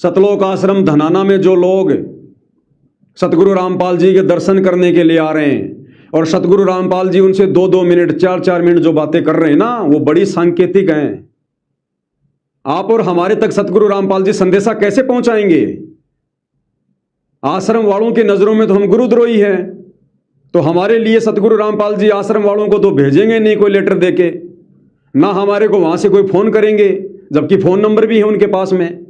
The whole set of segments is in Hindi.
सतलोक आश्रम धनाना में जो लोग सतगुरु रामपाल जी के दर्शन करने के लिए आ रहे हैं और सतगुरु रामपाल जी उनसे 2-2 मिनट 4-4 मिनट जो बातें कर रहे हैं ना, वो बड़ी सांकेतिक हैं। आप और हमारे तक सतगुरु रामपाल जी संदेशा कैसे पहुंचाएंगे? आश्रम वालों की नजरों में तो हम गुरुद्रोही हैं, तो हमारे लिए सतगुरु रामपाल जी आश्रम वालों को तो भेजेंगे नहीं कोई लेटर देके, ना हमारे को वहां से कोई फोन करेंगे, जबकि फोन नंबर भी है उनके पास में।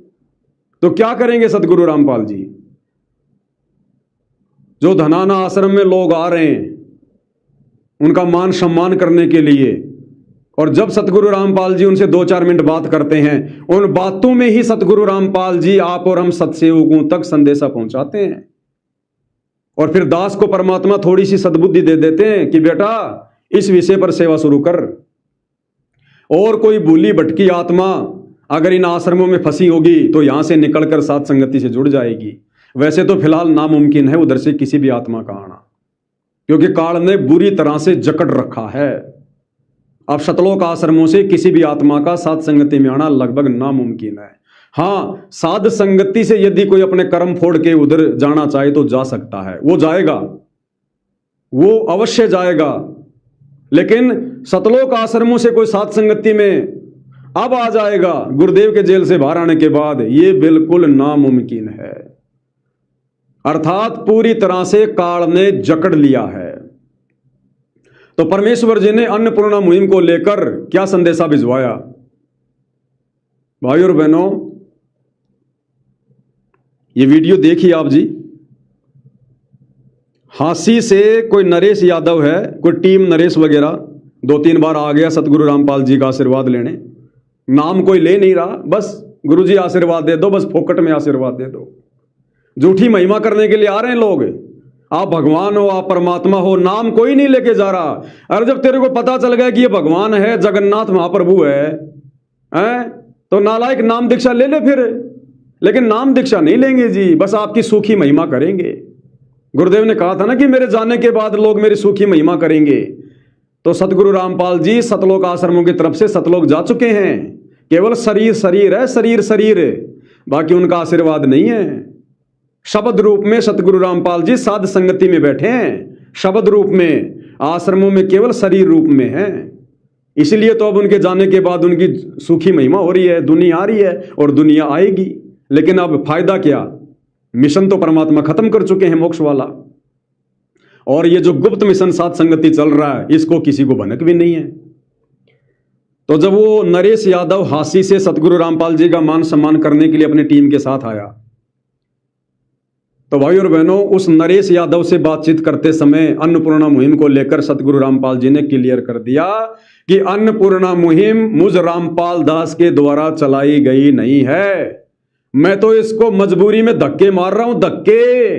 तो क्या करेंगे सतगुरु रामपाल जी? जो धनाना आश्रम में लोग आ रहे हैं उनका मान सम्मान करने के लिए, और जब सतगुरु रामपाल जी उनसे 2-4 मिनट बात करते हैं, उन बातों में ही सतगुरु रामपाल जी आप और हम सत्सेवकों तक संदेशा पहुंचाते हैं। और फिर दास को परमात्मा थोड़ी सी सद्बुद्धि दे देते हैं कि बेटा इस विषय पर सेवा शुरू कर। और कोई भूली भटकी आत्मा अगर इन आश्रमों में फंसी होगी तो यहां से निकलकर साथ संगति से जुड़ जाएगी। वैसे तो फिलहाल नामुमकिन है उधर से किसी भी आत्मा का आना, क्योंकि काल ने बुरी तरह से जकड़ रखा है। अब सतलोक आश्रमों से किसी भी आत्मा का साथ संगति में आना लगभग नामुमकिन है। हाँ, साध संगति से यदि कोई अपने कर्म फोड़ के उधर जाना चाहे तो जा सकता है, वो जाएगा, वो अवश्य जाएगा। लेकिन सतलोक आश्रमों से कोई साथ संगति में अब आ जाएगा गुरुदेव के जेल से बाहर आने के बाद, ये बिल्कुल नामुमकिन है। अर्थात पूरी तरह से काल ने जकड़ लिया है। तो परमेश्वर जी ने अन्नपूर्णा मुहिम को लेकर क्या संदेशा भिजवाया? भाई और बहनों, ये वीडियो देखिए आप जी। हांसी से कोई नरेश यादव है, कोई टीम नरेश वगैरह 2-3 बार आ गया सतगुरु रामपाल जी का आशीर्वाद लेने। नाम कोई ले नहीं रहा, बस गुरुजी आशीर्वाद दे दो, बस फोकट में आशीर्वाद दे दो। झूठी महिमा करने के लिए आ रहे हैं लोग। आप भगवान हो, आप परमात्मा हो, नाम कोई नहीं लेके जा रहा। अरे जब तेरे को पता चल गया कि ये भगवान है, जगन्नाथ महाप्रभु है, तो नालायक नाम दीक्षा ले ले फिर। लेकिन नाम दीक्षा नहीं लेंगे जी, बस आपकी सूखी महिमा करेंगे। गुरुदेव ने कहा था ना कि मेरे जाने के बाद लोग मेरी सूखी महिमा करेंगे। तो सतगुरु रामपाल जी सतलोक आश्रमों की तरफ से सतलोक जा चुके हैं। केवल शरीर शरीर है, शरीर शरीर, बाकी उनका आशीर्वाद नहीं है। शब्द रूप में सतगुरु रामपाल जी साध संगति में बैठे हैं, शब्द रूप में, आश्रमों में केवल शरीर रूप में है। इसलिए तो अब उनके जाने के बाद उनकी सूखी महिमा हो रही है, दुनिया आ रही है और दुनिया आएगी। लेकिन अब फायदा क्या? मिशन तो परमात्मा खत्म कर चुके हैं, मोक्ष वाला। और ये जो गुप्त मिशन साध संगति चल रहा है, इसको किसी को भनक भी नहीं है। तो जब वो नरेश यादव हांसी से सतगुरु रामपाल जी का मान सम्मान करने के लिए अपनी टीम के साथ आया, तो भाई और बहनों, उस नरेश यादव से बातचीत करते समय अन्नपूर्णा मुहिम को लेकर सतगुरु रामपाल जी ने क्लियर कर दिया कि अन्नपूर्णा मुहिम मुझ रामपाल दास के द्वारा चलाई गई नहीं है। मैं तो इसको मजबूरी में धक्के मार रहा हूं, धक्के।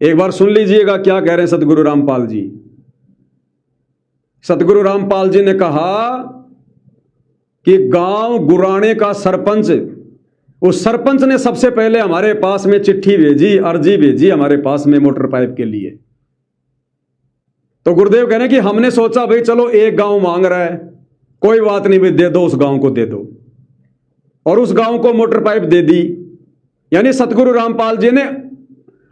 एक बार सुन लीजिएगा क्या कह रहे हैं सतगुरु रामपाल जी। सतगुरु रामपाल जी ने कहा कि गांव गुराने का सरपंच, उस सरपंच ने सबसे पहले हमारे पास में चिट्ठी भेजी, अर्जी भेजी हमारे पास में मोटर पाइप के लिए। तो गुरुदेव कह रहे हैं कि हमने सोचा भाई चलो एक गांव मांग रहा है, कोई बात नहीं भाई, दे दो, उस गांव को दे दो। और उस गांव को मोटर पाइप दे दी। यानी सतगुरु रामपाल जी ने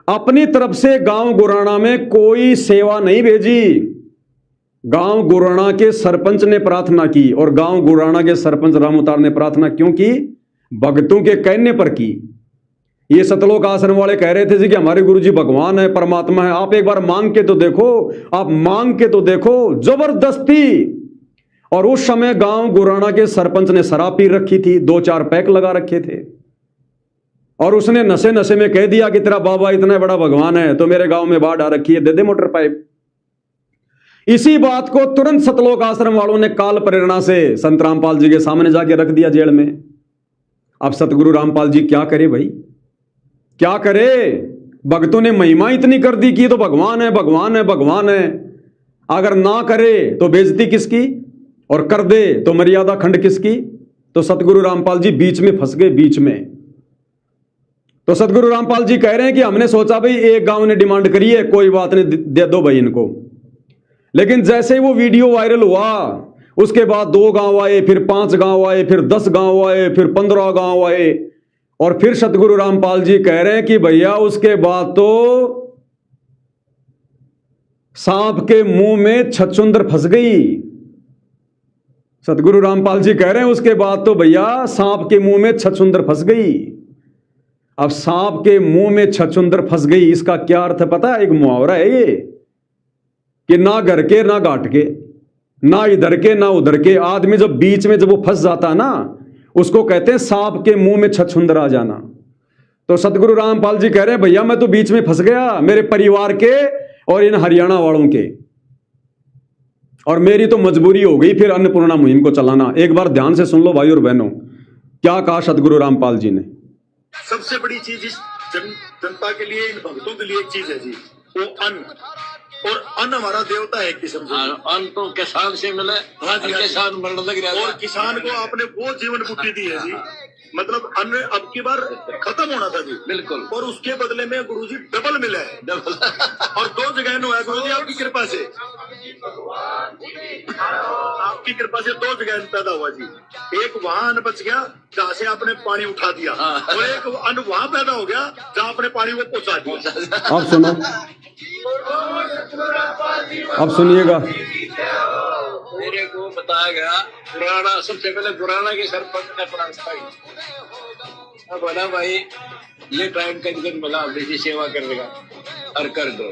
अपनी तरफ से गांव गुराना में कोई सेवा नहीं भेजी। गांव गुराना के सरपंच ने प्रार्थना की, और गांव गुराना के सरपंच रामउतार ने प्रार्थना क्यों की? भक्तों के कहने पर की। ये सतलोक आश्रम वाले कह रहे थे जी कि हमारे गुरुजी भगवान है, परमात्मा है, आप एक बार मांग के तो देखो, आप मांग के तो देखो, जबरदस्ती। और उस समय गांव गुराना के सरपंच ने शराब पी रखी थी, 2-4 पैक लगा रखे थे, और उसने नशे नशे में कह दिया कि तेरा बाबा इतना बड़ा भगवान है तो मेरे गांव में बाढ़ आ रखी है, दे दे मोटर पाइप। इसी बात को तुरंत सतलोक आश्रम वालों ने काल प्रेरणा से संत रामपाल जी के सामने जाके रख दिया जेल में। अब सतगुरु रामपाल जी क्या करे भाई, क्या करे? भक्तों ने महिमा इतनी कर दी कि ये तो भगवान है, भगवान है, भगवान है। अगर ना करे तो बेइज्जती किसकी, और कर दे तो मर्यादा खंड किसकी? तो सतगुरु रामपाल जी बीच में फंस गए, बीच में। तो सतगुरु रामपाल जी कह रहे हैं कि हमने सोचा भाई एक गांव ने डिमांड करी है, कोई बात नहीं, दे दो भाई इनको। लेकिन जैसे ही वो वीडियो वायरल हुआ, उसके बाद 2 गांव आए, फिर 5 गांव आए, फिर 10 गांव आए, फिर 15 गांव आए। और फिर सतगुरु रामपाल जी कह रहे हैं कि भैया उसके बाद तो सांप के मुंह में छछूंदर फंस गई। सतगुरु रामपाल जी कह रहे हैं उसके बाद तो भैया सांप के मुंह में छछूंदर फंस गई। अब सांप के मुंह में छछूंदर फंस गई, इसका क्या अर्थ है पता है? एक मुहावरा है ये कि ना घर के ना घाट के, ना इधर के ना उधर के, आदमी जब बीच में जब वो फंस जाता है ना, उसको कहते हैं सांप के मुंह में छछूंदर आ जाना। तो सतगुरु रामपाल जी कह रहे हैं भैया मैं तो बीच में फंस गया, मेरे परिवार के और इन हरियाणा वालों के, और मेरी तो मजबूरी हो गई फिर अन्नपूर्णा मुहिम को चलाना। एक बार ध्यान से सुन लो भाई और बहनों, क्या कहा सतगुरु रामपाल जी ने। सबसे बड़ी चीज इस जनता के लिए, इन भक्तों के लिए एक चीज है जी, वो अन्न। और अन्न हमारा देवता है किस्म से। अन्न तो किसान से मिले। हाँ जी, किसान मरने लग रहा है। और किसान को आपने वो जीवन बुद्धि दी है जी, मतलब अन्न अब की बार खत्म होना था जी। बिल्कुल। और उसके बदले में गुरुजी डबल मिला है। डबल। और 2 जगह हुआ है गुरुजी आपकी कृपा से, आपकी कृपा से 2 जगह पैदा हुआ जी। एक वहां अन्न बच गया जहाँ से आपने पानी उठा दिया, और एक अन्न वहां पैदा हो गया जहाँ आपने पानी को पहुंचा दिया। अब सुनो, अब सुनिएगा। मेरे को बताया गया पुराना, सबसे पहले पुराना के सरपंच ने प्रार्थना बोला भाई ये टाइम कहीं कहीं मिला अपनी सेवा करने का, और कर दो।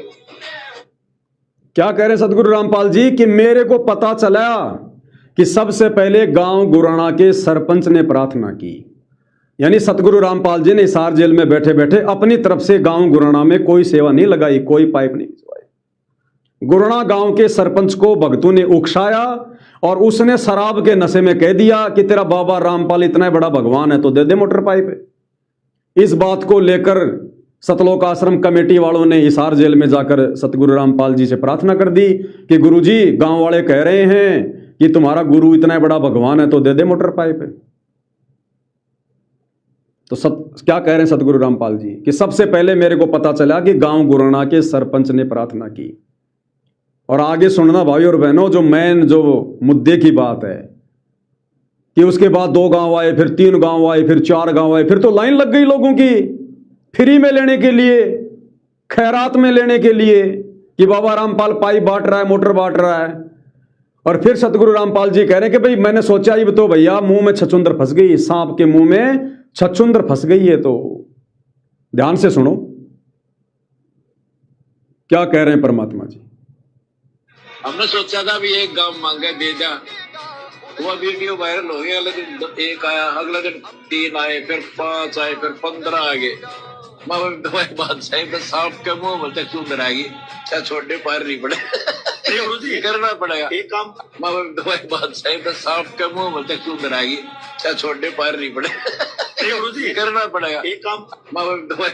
क्या कह रहे सतगुरु रामपाल जी कि मेरे को पता चला कि सबसे पहले गांव गुराना के सरपंच ने प्रार्थना की। यानी सतगुरु रामपाल जी ने हिसार जेल में बैठे बैठे अपनी तरफ से गांव गुराना में कोई सेवा नहीं लगाई, कोई पाइप नहीं भिजवाई। गुराना गांव के सरपंच को भक्तों ने उकसाया और उसने शराब के नशे में कह दिया कि तेरा बाबा रामपाल इतना बड़ा भगवान है तो दे दे मोटर पाइप। इस बात को लेकर सतलोक आश्रम कमेटी वालों ने हिसार जेल में जाकर सतगुरु रामपाल जी से प्रार्थना कर दी कि गुरुजी गांव वाले कह रहे हैं कि तुम्हारा गुरु इतना बड़ा भगवान है तो दे दे मोटर पाइप। तो क्या कह रहे हैं सतगुरु रामपाल जी कि सबसे पहले मेरे को पता चला कि गांव गुराना के सरपंच ने प्रार्थना की। और आगे सुनना भाई और बहनों, जो मेन जो मुद्दे की बात है कि उसके बाद 2 गांव आए, फिर 3 गांव आए, फिर 4 गांव आए, फिर तो लाइन लग गई लोगों की फ्री में लेने के लिए, खैरात में लेने के लिए कि बाबा रामपाल पाइप बांट रहा है, मोटर बांट रहा है। और फिर सतगुरु रामपाल जी कह रहे हैं कि भाई मैंने सोचा ये तो भैया मुंह में छछूंदर फंस गई, सांप के मुंह में छछूंदर फंस गई है। तो ध्यान से सुनो क्या कह रहे हैं परमात्मा जी। हमने सोचा था भी एक गांव मांगे दे जा, वो वीडियो वायरल हो गया। अगले दिन 1 आया, अगले दिन 3 आए, फिर 5 आए, फिर 15 आ गए। बात सही, तो सांप के मुंह में छछूंदर आ गई, क्या छोटे पैर नहीं पड़े। करना पड़ेगा एक काम। बात सही, तो सांप के मुंह में छछूंदर आ गई, क्या छोटे पैर नहीं पड़े। करना पड़ेगा एक काम।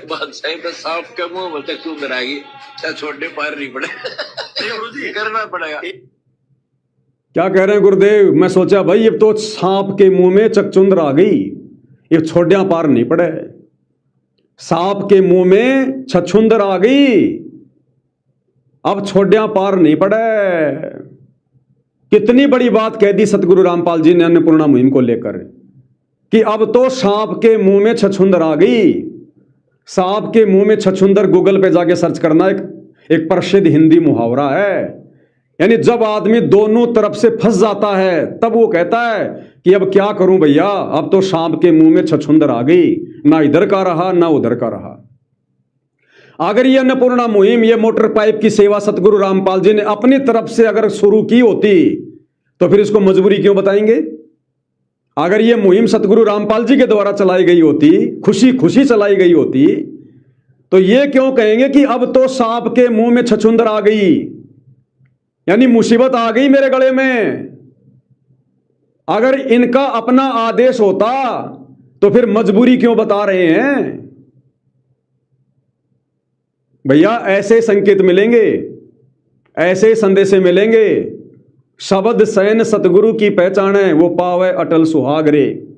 बात सही, तो सांप के मुंह में छछूंदर आ गई, क्या छोटे पैर नहीं पड़े। करना पड़ेगा। क्या कह रहे हैं गुरुदेव? मैं सोचा भाई अब तो सांप के मुंह में चकचुंदर आ गई, ये छोड़िया पार नहीं पड़े। सांप के मुंह में छछुंदर आ गई, अब छोड़िया पार नहीं पड़े। कितनी बड़ी बात कह दी सतगुरु रामपाल जी ने अन्नपूर्णा मुहिम को लेकर कि अब तो सांप के मुंह में छछुंदर आ गई। सांप के मुंह में छछुंदर गूगल पे जाके सर्च करना, एक प्रसिद्ध हिंदी मुहावरा है। यानी जब आदमी दोनों तरफ से फंस जाता है तब वो कहता है कि अब क्या करूं भैया, अब तो सांप के मुंह में छछुंदर आ गई, ना इधर का रहा ना उधर का रहा। अगर ये अन्नपूर्णा मुहिम, ये मोटर पाइप की सेवा सतगुरु रामपाल जी ने अपनी तरफ से अगर शुरू की होती तो फिर इसको मजबूरी क्यों बताएंगे? अगर ये मुहिम सतगुरु रामपाल जी के द्वारा चलाई गई होती, खुशी खुशी चलाई गई होती, तो ये क्यों कहेंगे कि अब तो सांप के मुंह में छछुंदर आ गई, यानी मुसीबत आ गई मेरे गले में। अगर इनका अपना आदेश होता तो फिर मजबूरी क्यों बता रहे हैं? भैया ऐसे संकेत मिलेंगे, ऐसे संदेशे मिलेंगे। शब्द सैन सतगुरु की पहचान है, वो पावे अटल सुहाग रे।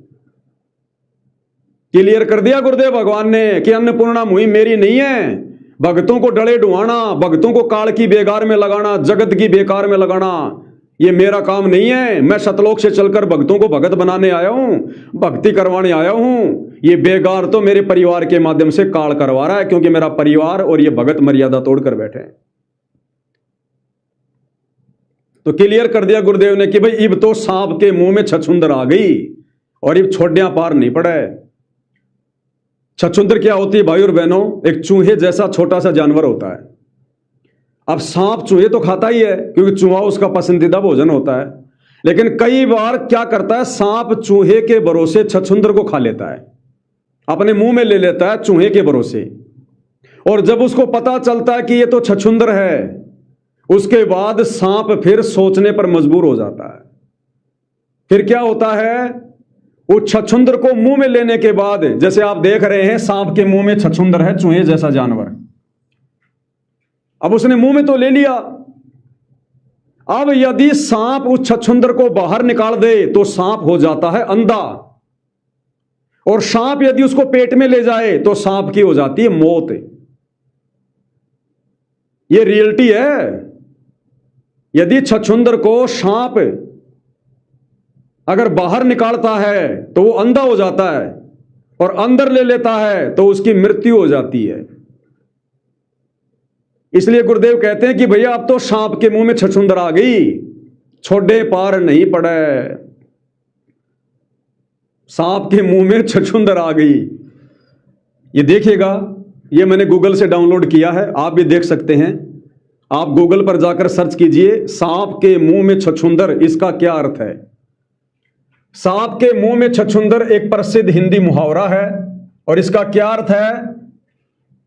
क्लियर कर दिया गुरुदेव भगवान ने कि अन्नपूर्णा मुहिम मेरी नहीं है। भक्तों को डले ढुआना, भक्तों को काल की बेकार में लगाना, जगत की बेकार में लगाना, ये मेरा काम नहीं है। मैं सतलोक से चलकर भक्तों को भगत बनाने आया हूं, भक्ति करवाने आया हूं। ये बेगार तो मेरे परिवार के माध्यम से काल करवा रहा है, क्योंकि मेरा परिवार और ये भगत मर्यादा तोड़कर बैठे हैं। तो क्लियर कर दिया गुरुदेव ने कि भाई इब तो सांप के मुंह में छछुंदर आ गई और इब छोड़िया पार नहीं पड़ा है। छछुंदर क्या होती है भाई और बहनों? एक चूहे जैसा छोटा सा जानवर होता है। अब सांप चूहे तो खाता ही है, क्योंकि चूहा उसका पसंदीदा भोजन होता है। लेकिन कई बार क्या करता है, सांप चूहे के भरोसे छछुंदर को खा लेता है, अपने मुंह में ले लेता है चूहे के भरोसे। और जब उसको पता चलता है कि ये तो छछुंदर है, उसके बाद सांप फिर सोचने पर मजबूर हो जाता है। फिर क्या होता है, उस छछुंदर को मुंह में लेने के बाद, जैसे आप देख रहे हैं सांप के मुंह में छछुंदर है, चूहे जैसा जानवर। अब उसने मुंह में तो ले लिया। अब यदि सांप उस छछुंदर को बाहर निकाल दे तो सांप हो जाता है अंधा, और सांप यदि उसको पेट में ले जाए तो सांप की हो जाती है मौत। ये रियलिटी है। यदि छछुंदर को सांप अगर बाहर निकालता है तो वो अंधा हो जाता है, और अंदर ले लेता है तो उसकी मृत्यु हो जाती है। इसलिए गुरुदेव कहते हैं कि भैया अब तो सांप के मुंह में छछुंदर आ गई, छोड़े पार नहीं पड़े। सांप के मुंह में छछुंदर आ गई। ये देखिएगा, ये मैंने गूगल से डाउनलोड किया है, आप भी देख सकते हैं। आप गूगल पर जाकर सर्च कीजिए सांप के मुंह में छछुंदर, इसका क्या अर्थ है। सांप के मुंह में छछुंदर एक प्रसिद्ध हिंदी मुहावरा है, और इसका क्या अर्थ है।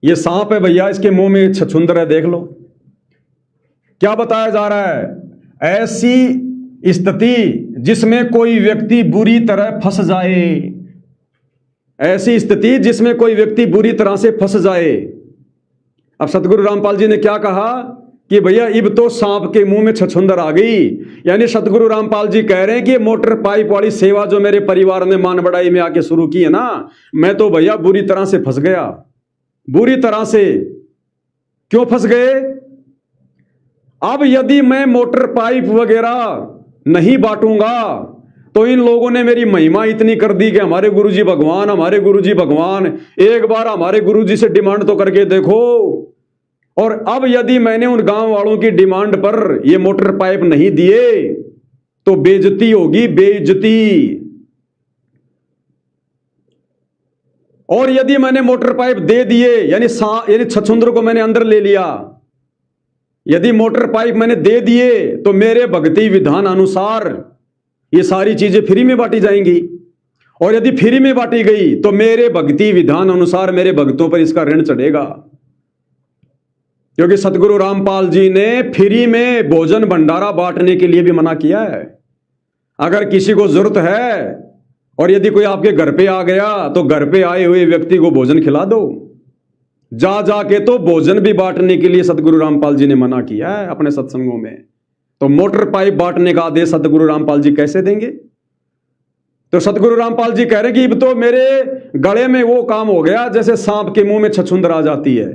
ये सांप है भैया, इसके मुंह में छछुंदर है, देख लो। क्या बताया जा रहा है, ऐसी स्थिति जिसमें कोई व्यक्ति बुरी तरह फंस जाए, ऐसी स्थिति जिसमें कोई व्यक्ति बुरी तरह से फंस जाए। अब सतगुरु रामपाल जी ने क्या कहा कि भैया इब तो सांप के मुंह में छछुंदर आ गई। यानी सतगुरु रामपाल जी कह रहे हैं कि मोटर पाइप वाली सेवा जो मेरे परिवार ने मान बढ़ाई में आके शुरू की है ना, मैं तो भैया बुरी तरह से फंस गया। बुरी तरह से क्यों फंस गए? अब यदि मैं मोटर पाइप वगैरह नहीं बांटूंगा तो इन लोगों ने मेरी महिमा इतनी कर दी कि हमारे गुरुजी भगवान, हमारे गुरुजी भगवान। एक बार हमारे गुरुजी से डिमांड तो करके देखो। और अब यदि मैंने उन गांव वालों की डिमांड पर ये मोटर पाइप नहीं दिए तो बेइज्जती होगी, बेइज्जती। और यदि मैंने मोटर पाइप दे दिए, यानी छछुंदर को मैंने अंदर ले लिया, यदि मोटर पाइप मैंने दे दिए तो मेरे भक्ति विधान अनुसार ये सारी चीजें फ्री में बांटी जाएंगी। और यदि फ्री में बांटी गई तो मेरे भक्ति विधान अनुसार मेरे भक्तों पर इसका ऋण चढ़ेगा। क्योंकि सतगुरु रामपाल जी ने फ्री में भोजन भंडारा बांटने के लिए भी मना किया है। अगर किसी को जरूरत है और यदि कोई आपके घर पे आ गया तो घर पे आए हुए व्यक्ति को भोजन खिला दो। जा जाके तो भोजन भी बांटने के लिए सतगुरु रामपाल जी ने मना किया है अपने सत्संगों में। तो मोटर पाइप बांटने का आदेश सतगुरु रामपाल जी कैसे देंगे? तो सतगुरु रामपाल जी कह रहे कि अब तो मेरे गले में वो काम हो गया जैसे सांप के मुंह में छछुंदर आ जाती है।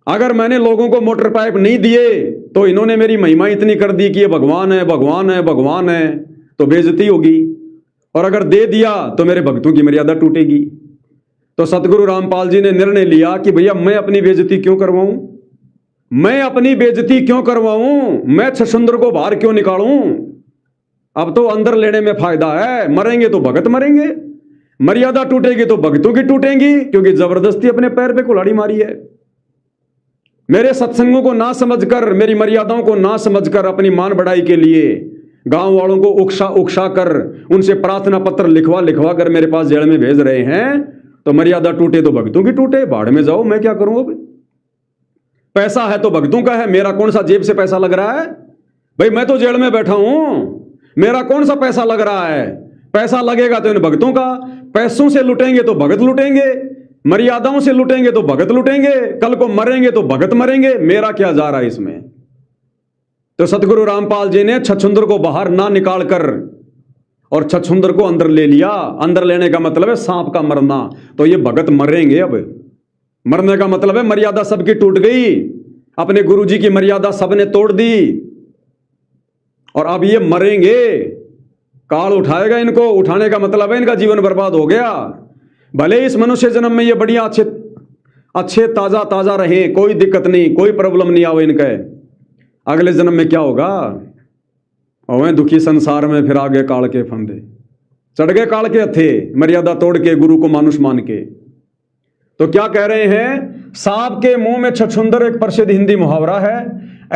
अगर मैंने लोगों को मोटर पाइप नहीं दिए तो इन्होंने मेरी महिमा इतनी कर दी कि ये भगवान है, भगवान है, भगवान है, तो बेइज्जती होगी। और अगर दे दिया तो मेरे भक्तों की मर्यादा टूटेगी। तो सतगुरु रामपाल जी ने निर्णय लिया कि भैया मैं अपनी बेइज्जती क्यों करवाऊं, मैं अपनी बेइज्जती क्यों करवाऊं, मैं छछुंदर को बाहर क्यों निकालूं। अब तो अंदर लेने में फायदा है। मरेंगे तो भगत मरेंगे, मर्यादा टूटेगी तो भक्तों की टूटेंगी, क्योंकि जबरदस्ती अपने पैर पे कुल्हाड़ी मारी है। मेरे सत्संगों को ना समझकर, मेरी मर्यादाओं को ना समझकर अपनी मान बढ़ाई के लिए गांव वालों को उकसा उकसा कर उनसे प्रार्थना पत्र लिखवा लिखवा कर मेरे पास जेल में भेज रहे हैं। तो मर्यादा टूटे तो भक्तों की टूटे, भाड़ में जाओ, मैं क्या करूं। अब पैसा है तो भक्तों का है, मेरा कौन सा जेब से पैसा लग रहा है? भाई मैं तो जेल में बैठा हूं, मेरा कौन सा पैसा लग रहा है? पैसा लगेगा तो इन भक्तों का। पैसों से लुटेंगे तो भगत लुटेंगे, मर्यादाओं से लुटेंगे तो भगत लुटेंगे, कल को मरेंगे तो भगत मरेंगे। मेरा क्या जा रहा है इसमें? तो सतगुरु रामपाल जी ने छछुंदर को बाहर ना निकाल कर और छछुंदर को अंदर ले लिया। अंदर लेने का मतलब है सांप का मरना। तो ये भगत मरेंगे। अब मरने का मतलब है मर्यादा सबकी टूट गई, अपने गुरुजी की मर्यादा सबने तोड़ दी। और अब ये मरेंगे, काल उठाएगा इनको। उठाने का मतलब है इनका जीवन बर्बाद हो गया। भले इस मनुष्य जन्म में ये बढ़िया अच्छे ताजा ताजा रहे, कोई दिक्कत नहीं, कोई प्रॉब्लम नहीं आवे इनके, अगले जन्म में क्या होगा? और दुखी संसार में फिर आगे काल के फंदे, चढ़ गए काल के हथे, मर्यादा तोड़ के गुरु को मानुष मान के। तो क्या कह रहे हैं? सांप के मुंह में छछूंदर एक प्रसिद्ध हिंदी मुहावरा है।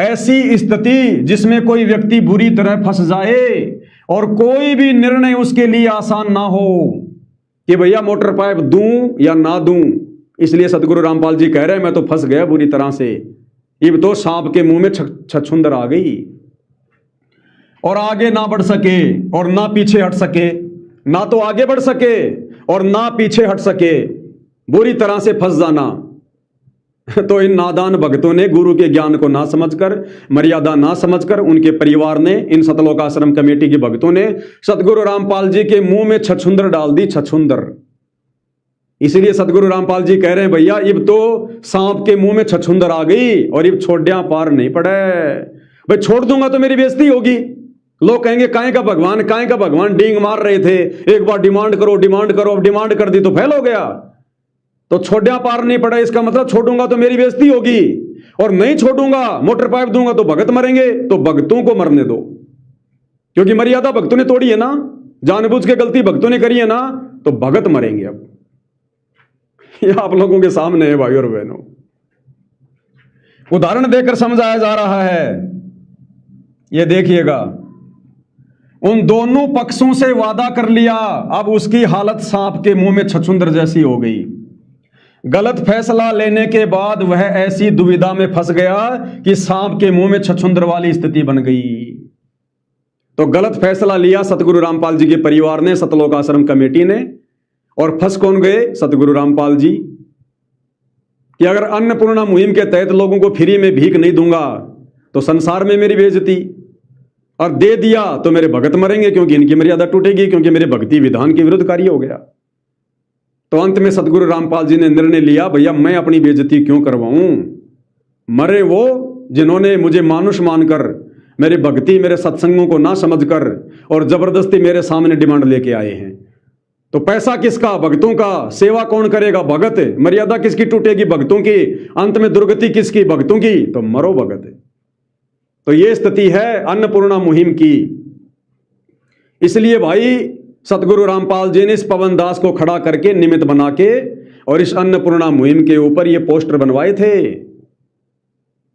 ऐसी स्थिति जिसमें कोई व्यक्ति बुरी तरह फंस जाए और कोई भी निर्णय उसके लिए आसान ना हो कि भैया मोटर पाइप दूं या ना दूं। इसलिए सतगुरु रामपाल जी कह रहे हैं मैं तो फंस गया बुरी तरह से, अब तो सांप के मुंह में छछूंदर आ गई और आगे ना बढ़ सके और ना पीछे हट सके, ना तो आगे बढ़ सके और ना पीछे हट सके, बुरी तरह से फंस जाना। तो इन नादान भक्तों ने गुरु के ज्ञान को ना समझकर, मर्यादा ना समझकर, उनके परिवार ने, इन सतलोक आश्रम कमेटी के भक्तों ने सतगुरु रामपाल जी के मुंह में छछूंदर डाल दी, छछूंदर। इसलिए सतगुरु रामपाल जी कह रहे हैं भैया अब तो सांप के मुंह में छछूंदर आ गई और अब छोड़िया पार नहीं पड़े। भाई छोड़ दूंगा तो मेरी बेइज्जती होगी, लोग कहेंगे काहे का भगवान, काहे का भगवान, डींग मार रहे थे, एक बार डिमांड करो डिमांड करो, अब डिमांड कर दी तो फेल हो गया। तो छोड़िया पार नहीं पड़ा, इसका मतलब छोड़ूंगा तो मेरी बेइज्जती होगी, और नहीं छोड़ूंगा, मोटर पाइप दूंगा तो भगत मरेंगे। तो भक्तों को मरने दो, क्योंकि मर्यादा भक्तों ने तोड़ी है ना, जानबूझ के गलती भक्तों ने करी है ना, तो भगत मरेंगे। अब यह आप लोगों के सामने है भाई और बहनों, उदाहरण देकर समझाया जा रहा है। यह देखिएगा, उन दोनों पक्षों से वादा कर लिया, अब उसकी हालत सांप के मुंह में छछूंदर जैसी हो गई। गलत फैसला लेने के बाद वह ऐसी दुविधा में फंस गया कि सांप के मुंह में छछूंदर वाली स्थिति बन गई। तो गलत फैसला लिया सतगुरु रामपाल जी के परिवार ने, सतलोक आश्रम कमेटी ने, और फंस कौन गए? सतगुरु रामपाल जी। कि अगर अन्नपूर्णा मुहिम के तहत लोगों को फ्री में भीख नहीं दूंगा तो संसार में मेरी बेइज्जती, और दे दिया तो मेरे भगत मरेंगे क्योंकि इनकी मर्यादा टूटेगी, क्योंकि मेरे भक्ति विधान के विरुद्ध कार्य हो गया। तो अंत में सतगुरु रामपाल जी ने निर्णय लिया, भैया मैं अपनी बेइज्जती क्यों करवाऊं, मरे वो जिन्होंने मुझे मानुष मानकर, मेरी भक्ति मेरे सत्संगों को ना समझकर और जबरदस्ती मेरे सामने डिमांड लेके आए हैं। तो पैसा किसका? भक्तों का। सेवा कौन करेगा? भगत। मर्यादा किसकी टूटेगी? भक्तों की। अंत में दुर्गति किसकी? भक्तों की। तो मरो भगत। तो ये स्थिति है अन्नपूर्णा मुहिम की। इसलिए भाई सतगुरु रामपाल जी ने इस पवन दास को खड़ा करके, निमित्त बना के, और इस अन्नपूर्णा मुहिम के ऊपर ये पोस्टर बनवाए थे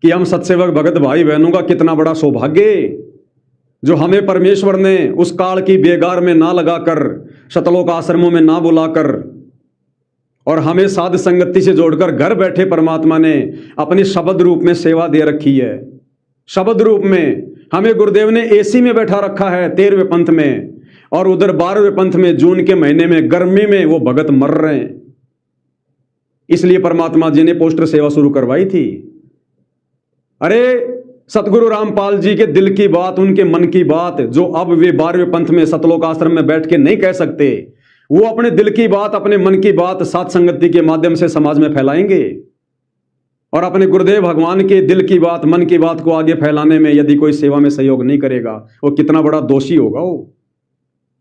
कि हम सत्सेवक भगत भाई बहनों का कितना बड़ा सौभाग्य, जो हमें परमेश्वर ने उस काल की बेगार में ना लगाकर, सतलोक आश्रमों में ना बुलाकर, और हमें साध संगति से जोड़कर घर बैठे परमात्मा ने अपनी शब्द रूप में सेवा दे रखी है। शब्द रूप में हमें गुरुदेव ने एसी में बैठा रखा है 13वें पंथ में, और उधर 12वें पंथ में जून के महीने में गर्मी में वो भगत मर रहे हैं। इसलिए परमात्मा जी ने पोस्टर सेवा शुरू करवाई थी। अरे सतगुरु रामपाल जी के दिल की बात, उनके मन की बात, जो अब वे 12वें पंथ में सतलोक आश्रम में बैठ के नहीं कह सकते, वो अपने दिल की बात, अपने मन की बात साध संगति के माध्यम से समाज में फैलाएंगे। और अपने गुरुदेव भगवान के दिल की बात, मन की बात को आगे फैलाने में यदि कोई सेवा में सहयोग नहीं करेगा, वो कितना बड़ा दोषी होगा वो।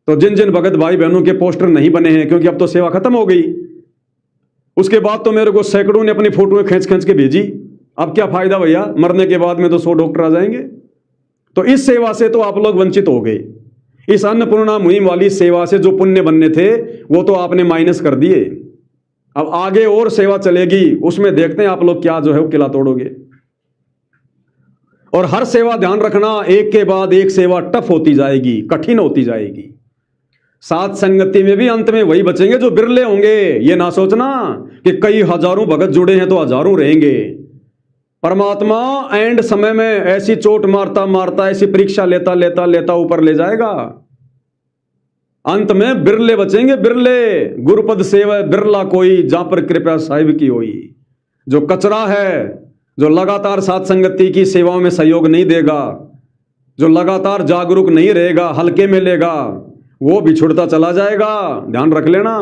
तो जिन जिन भगत भाई बहनों के पोस्टर नहीं बने हैं, क्योंकि अब तो सेवा खत्म हो गई, उसके बाद तो मेरे को सैकड़ों ने अपनी फोटो खींच खींच के भेजी। अब क्या फायदा भैया, मरने के बाद में तो 100 डॉक्टर आ जाएंगे। तो इस सेवा से तो आप लोग वंचित हो गए। इस अन्नपूर्णा मुहिम वाली सेवा से जो पुण्य बनने थे वो तो आपने माइनस कर दिए। अब आगे और सेवा चलेगी, उसमें देखते हैं आप लोग क्या जो है वो किला तोड़ोगे। और हर सेवा ध्यान रखना, एक के बाद एक सेवा टफ होती जाएगी, कठिन होती जाएगी। साथ संगति में भी अंत में वही बचेंगे जो बिरले होंगे। ये ना सोचना कि कई हजारों भगत जुड़े हैं तो हजारों रहेंगे। परमात्मा एंड समय में ऐसी चोट मारता मारता, ऐसी परीक्षा लेता लेता लेता ऊपर ले जाएगा। अंत में बिरले बचेंगे, बिरले। गुरुपद सेवा बिरला कोई, जहां पर कृपा साहिब की होई। जो कचरा है, जो लगातार साथ संगति की सेवाओं में सहयोग नहीं देगा, जो लगातार जागरूक नहीं रहेगा, हल्के में लेगा, वो बिछुड़ता चला जाएगा। ध्यान रख लेना।